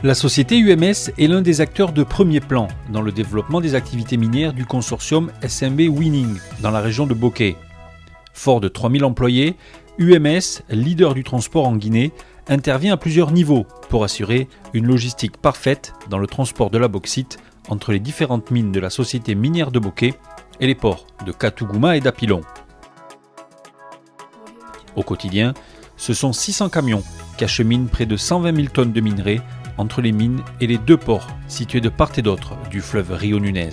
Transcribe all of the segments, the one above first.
La société UMS est l'un des acteurs de premier plan dans le développement des activités minières du consortium SMB Winning dans la région de Bokeh. Fort de 3000 employés, UMS, leader du transport en Guinée, intervient à plusieurs niveaux pour assurer une logistique parfaite dans le transport de la bauxite entre les différentes mines de la société minière de Bokeh et les ports de Katouguma et d'Apilon. Au quotidien, ce sont 600 camions qui acheminent près de 120 000 tonnes de minerais entre les mines et les deux ports situés de part et d'autre du fleuve Rio Nunez.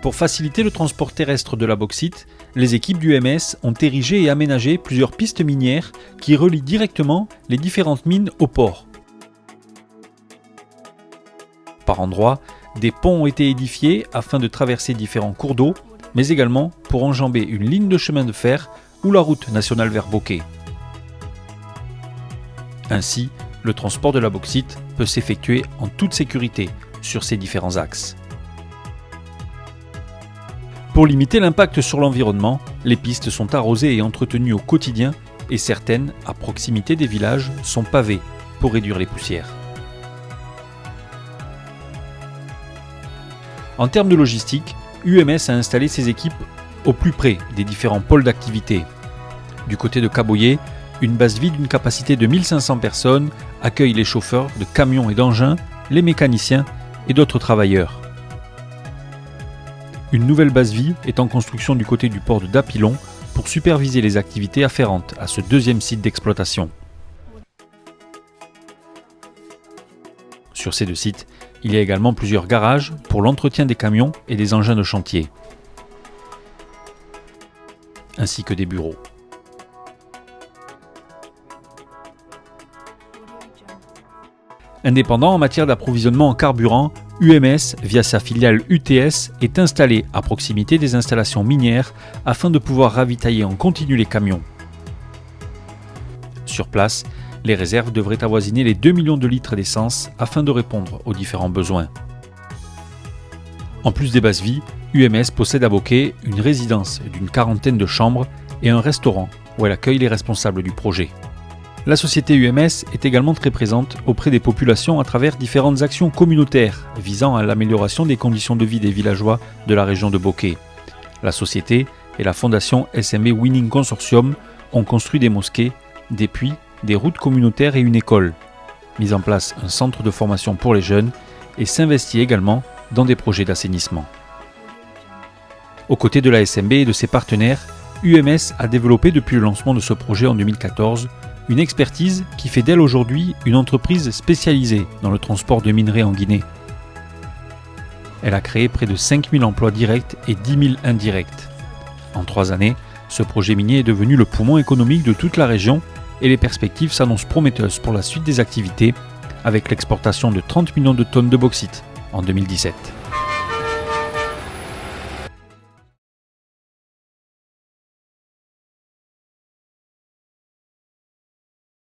Pour faciliter le transport terrestre de la bauxite, les équipes du UMS ont érigé et aménagé plusieurs pistes minières qui relient directement les différentes mines au port. Par endroits, des ponts ont été édifiés afin de traverser différents cours d'eau, mais également pour enjamber une ligne de chemin de fer ou la route nationale vers Bokeh. Ainsi, le transport de la bauxite peut s'effectuer en toute sécurité sur ces différents axes. Pour limiter l'impact sur l'environnement, les pistes sont arrosées et entretenues au quotidien et certaines, à proximité des villages, sont pavées pour réduire les poussières. En termes de logistique, UMS a installé ses équipes au plus près des différents pôles d'activité. Du côté de Kaboyé, une base vie d'une capacité de 1500 personnes accueille les chauffeurs de camions et d'engins, les mécaniciens et d'autres travailleurs. Une nouvelle base vie est en construction du côté du port de Dapilon pour superviser les activités afférentes à ce deuxième site d'exploitation. Sur ces deux sites, il y a également plusieurs garages pour l'entretien des camions et des engins de chantier, ainsi que des bureaux. Indépendant en matière d'approvisionnement en carburant, UMS, via sa filiale UTS, est installé à proximité des installations minières afin de pouvoir ravitailler en continu les camions. Sur place, les réserves devraient avoisiner les 2 millions de litres d'essence afin de répondre aux différents besoins. En plus des bases vie, UMS possède à Bokeh une résidence d'une quarantaine de chambres et un restaurant où elle accueille les responsables du projet. La société UMS est également très présente auprès des populations à travers différentes actions communautaires visant à l'amélioration des conditions de vie des villageois de la région de Bokeh. La société et la fondation SMB Winning Consortium ont construit des mosquées, des puits, des routes communautaires et une école, mis en place un centre de formation pour les jeunes et s'investit également dans des projets d'assainissement. Aux côtés de la SMB et de ses partenaires, UMS a développé depuis le lancement de ce projet en 2014 une expertise qui fait d'elle aujourd'hui une entreprise spécialisée dans le transport de minerais en Guinée. Elle a créé près de 5000 emplois directs et 10 000 indirects. En 3 années, ce projet minier est devenu le poumon économique de toute la région et les perspectives s'annoncent prometteuses pour la suite des activités avec l'exportation de 30 millions de tonnes de bauxite en 2017.